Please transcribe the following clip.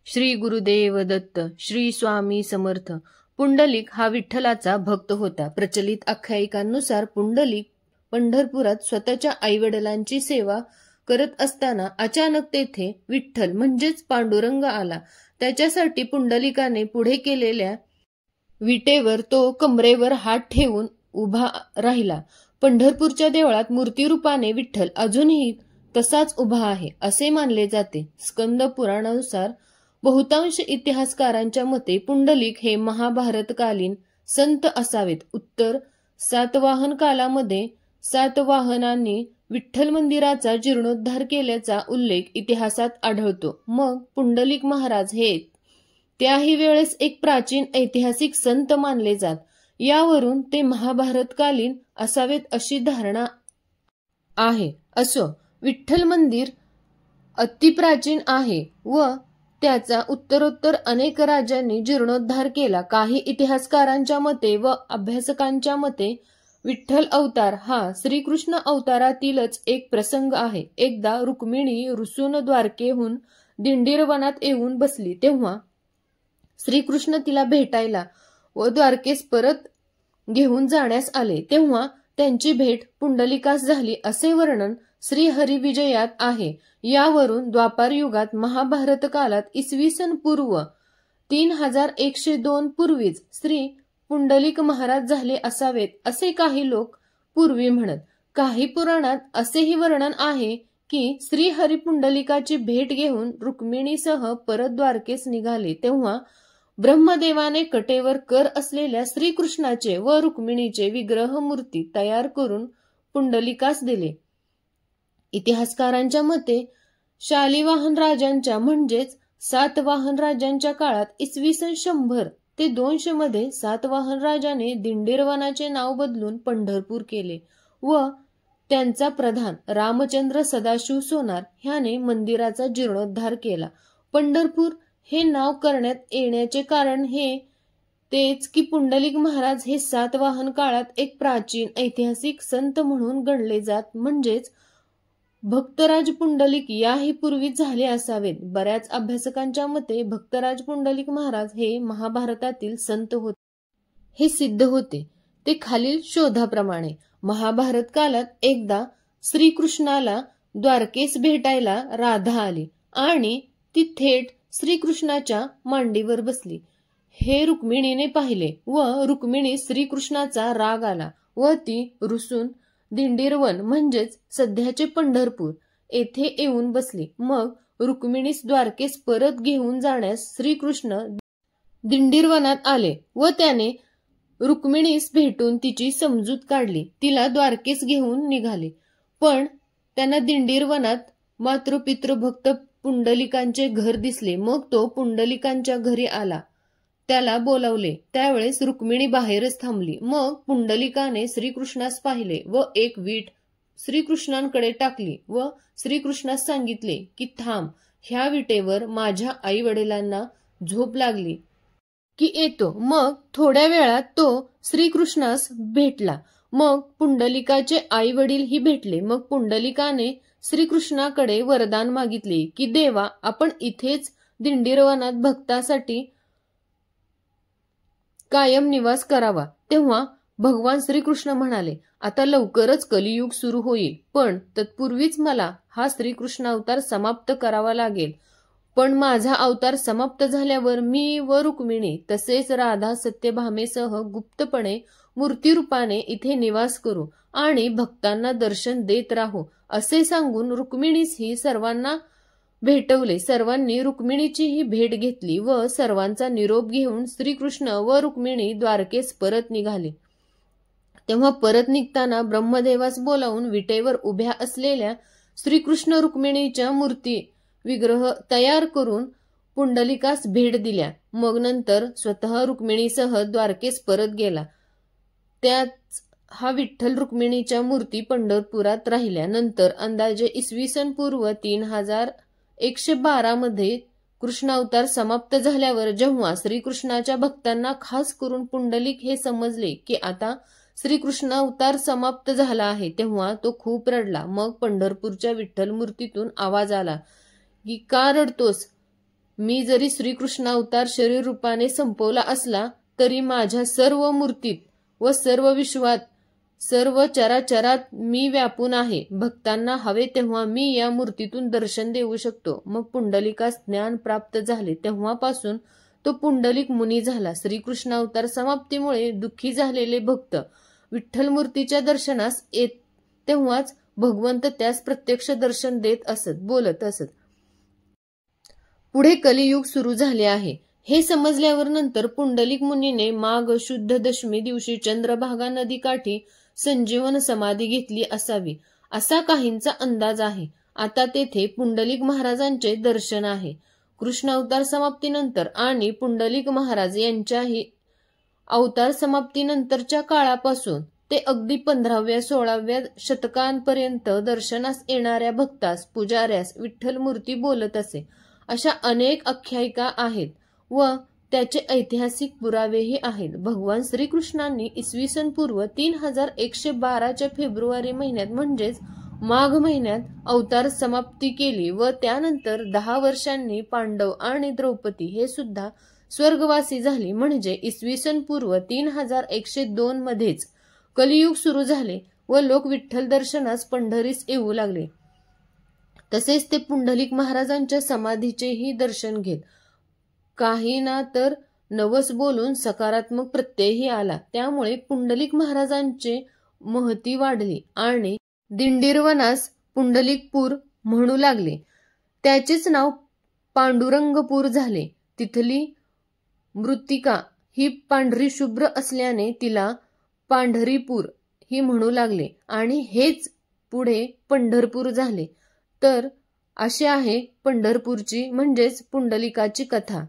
श्री गुरुदेव दत्त. श्री स्वामी समर्थ. पुंडलिक हा विठ्ठलाचा भक्त होता. प्रचलित आख्यायिकांनुसार पुंडलिक पंढरपुरात स्वतःच्या आईवडिलांची सेवा करत असताना अचानक तेथे विठ्ठल म्हणजेच पांडुरंग आला. त्याच्यासाठी पुंडलिकाने पुढे केलेल्या विटेवर तो कमरेवर हात ठेवून उभा राहिला. पंढरपूरच्या देवळात मूर्तिरूपाने विठ्ठल अजूनही तसाच उभा आहे असे मानले जाते. स्कंद पुराणानुसार बहुतांश इतिहासकारांच्या मते पुंडलिक हे महाभारतकालीन संत असावेत. उत्तर सातवाहन कालामध्ये सातवाहनांनी विठ्ठल मंदिराचा जीर्णोद्धार केल्याचा उल्लेख इतिहासात आढळतो. मग पुंडलिक महाराज हे त्याही वेळेस एक प्राचीन ऐतिहासिक संत मानले जात. यावरून ते महाभारतकालीन असावेत अशी धारणा आहे. असो, विठ्ठल मंदिर अतिप्राचीन आहे व त्याचा उत्तरोत्तर अनेक राजांनी जीर्णोद्धार केला. काही इतिहासकारांच्या मते व अभ्यासकांच्या मते विठ्ठल अवतार हा श्रीकृष्ण अवतारातीलच एक प्रसंग आहे. एकदा रुक्मिणी रुसून द्वारकेहून दिंडीरवनात येऊन बसली तेव्हा श्रीकृष्ण तिला भेटायला व द्वारकेस परत घेऊन जाण्यास आले. तेव्हा त्यांची भेट पुंडलिकास झाली असे वर्णन श्रीहरिविजयात आहे. यावरून द्वापार युगात महाभारत काळात इसवी सन पूर्व 3102 पूर्वीच श्री पुंडलिक महाराज झाले असावेत असे काही लोक पूर्वी म्हणत. काही पुराणात असेही वर्णन आहे की श्रीहरी पुंडलिकाची भेट घेऊन रुक्मिणीसह परत द्वारकेस निघाले तेव्हा ब्रह्मदेवाने कटेवर कर असलेल्या श्रीकृष्णाचे व रुक्मिणीचे विग्रह मूर्ती तयार करून पुंडलिकास दिले. इतिहासकारांच्या मते शालिवाहन राजांच्या म्हणजेच सातवाहन राजांच्या काळात इसवी सन 100 ते 200 मध्ये सातवाहन राजाने दिंडीरवनाचे नाव बदलून पंढरपूर केले व त्यांचा प्रधान रामचंद्र सदाशिव सोनार ह्याने मंदिराचा जीर्णोद्धार केला. पंढरपूर हे नाव करण्यात येण्याचे कारण हे तेच की पुंडलिक महाराज हे सातवाहन काळात एक प्राचीन ऐतिहासिक संत म्हणून गणले जात. म्हणजेच भक्तराज पुंडलिक याही पूर्वी झाले असावेत. बऱ्याच अभ्यासकांच्या मते भक्तराज पुंडलिक महाराज हे महाभारतातील संत होते हे सिद्ध होते. ते खालील शोधाप्रमाणे. महाभारत काळात एकदा श्रीकृष्णाला द्वारकेस भेटायला राधा आली आणि ती थेट श्रीकृष्णाच्या मांडीवर बसली. हे रुक्मिणीने पाहिले व रुक्मिणी श्रीकृष्णाचा राग आला व ती रुसून दिंडीरवन म्हणजेच सध्याचे पंढरपूर येथे येऊन बसली. मग रुक्मिणीस द्वारकेस परत घेऊन जाण्यास श्रीकृष्ण दिंडीरवनात आले व त्याने रुक्मिणीस भेटून तिची समजूत काढली. तिला द्वारकेस घेऊन निघाले. पण त्यांना दिंडीरवनात मातृपितृभक्त पुंडलिकांचे घर दिसले. मग तो पुंडलिकांच्या घरी आला. त्याला बोलावले. त्यावेळेस रुक्मिणी बाहेरच थांबली. मग पुंडलिकाने श्रीकृष्णास पाहिले व एक वीट श्रीकृष्णांकडे टाकली व श्रीकृष्णास सांगितले की थांब, ह्या विटेवर माझ्या आई वडिलांना झोप लागली की येतो. मग थोड्या वेळात तो श्रीकृष्णास भेटला. मग पुंडलिकाचे आई वडीलही भेटले. मग पुंडलिकाने श्रीकृष्णाकडे वरदान मागितले की देवा, आपण इथेच दिंडीरवनात भक्तासाठी कायम निवास करावा. तेव्हा भगवान श्रीकृष्ण म्हणाले, आता लवकरच कलियुग सुरू होईल, पण तत्पूर्वीच मला हा श्रीकृष्ण अवतार समाप्त करावा लागेल. पण माझा अवतार समाप्त झाल्यावर मी व रुक्मिणी तसेच राधा सत्यभामेसह गुप्तपणे मूर्तिरूपाने इथे निवास करू आणि भक्तांना दर्शन देत राहू असे सांगून रुक्मिणीसही सर्वांना भेटवले. सर्वांनी रुक्मिणीचीही भेट घेतली व सर्वांचा निरोप घेऊन श्रीकृष्ण व रुक्मिणी द्वारकेस परत निघाले. तेव्हा परत निघताना ब्रह्मदेवास बोलावून विटेवर उभ्या असलेल्या श्रीकृष्ण रुक्मिणीच्या मूर्ती विग्रह तयार करून पुंडलिकास भेट दिल्या. मग नंतर स्वतः रुक्मिणीसह द्वारकेस परत गेला. त्याच हा विठ्ठल रुक्मिणीच्या मूर्ती पंढरपुरात राहिल्या. नंतर अंदाजे इसवी सन पूर्व 3112 मध्ये कृष्णावतार समाप्त झाल्यावर जेव्हा श्रीकृष्णाच्या भक्तांना खास करून पुंडलिक हे समजले की आता श्रीकृष्ण अवतार समाप्त झाला आहे तेव्हा तो खूप रडला. मग पंढरपूरच्या विठ्ठल मूर्तीतून आवाज आला की का रडतोस, मी जरी श्रीकृष्ण अवतार शरीर रूपाने संपवला असला तरी माझ्या सर्व मूर्तीत व सर्व विश्वात सर्व चराचरात मी व्यापून आहे. भक्तांना हवे तेव्हा मी या मूर्तीतून दर्शन देऊ शकतो. मग पुंडलिकास ज्ञान प्राप्त झाले. तेव्हापासून तो पुंडलिक मुनी झाला. श्रीकृष्ण अवतार समाप्तीमुळे दुःखी झालेले भक्त विठ्ठल मूर्तीच्या दर्शनास येत तेव्हाच भगवंत त्यास प्रत्यक्ष दर्शन देत असत, बोलत असत. पुढे कलियुग सुरू झाले आहे हे समजल्यावर नंतर पुंडलिक मुनीने माघ शुद्ध दशमी दिवशी चंद्रभागा नदीकाठी संजीवन समाधी घेतली असावी असा काहींचा अंदाज आहे. आता तेथे पुंडलिक महाराजांचे दर्शन आहे. कृष्ण अवतार समाप्तीनंतर आणि पुंडलिक महाराज यांच्याही अवतार समाप्तीनंतरच्या काळापासून ते अगदी 15व्या 16व्या शतकांपर्यंत दर्शनास येणाऱ्या भक्तास पुजाऱ्यास विठ्ठल मूर्ती बोलत असे. अशा अनेक आख्यायिका आहेत व त्याचे ऐतिहासिक पुरावेही आहेत. भगवान श्रीकृष्णांनी इसवी पूर्व 3112च्या फेब्रुवारी महिन्यात म्हणजेच माघ महिन्यात अवतार समाप्ती केली व त्यानंतर 10 वर्षांनी पांडव आणि द्रौपदी हे सुद्धा स्वर्गवासी झाली. म्हणजे इसवी पूर्व 3102 मध्येच कलियुग सुरू झाले व लोक विठ्ठल दर्शनास पंढरीस येऊ लागले. तसेच ते पुंडलिक महाराजांच्या समाधीचेही दर्शन घेत. काहींना तर नवस बोलून सकारात्मक प्रत्ययही आला. त्यामुळे पुंडलिक महाराजांचे महती वाढली आणि दिंडीरवनास पुंडलिकपूर म्हणू लागले. त्याचेच नाव पांडुरंगपूर झाले. तिथली मृत्तिका ही पांढरी शुभ्र असल्याने तिला पांढरीपूर ही म्हणू लागले आणि हेच पुढे पंढरपूर झाले. तर अशी आहे पंढरपूरची म्हणजेच पुंडलिकाची कथा.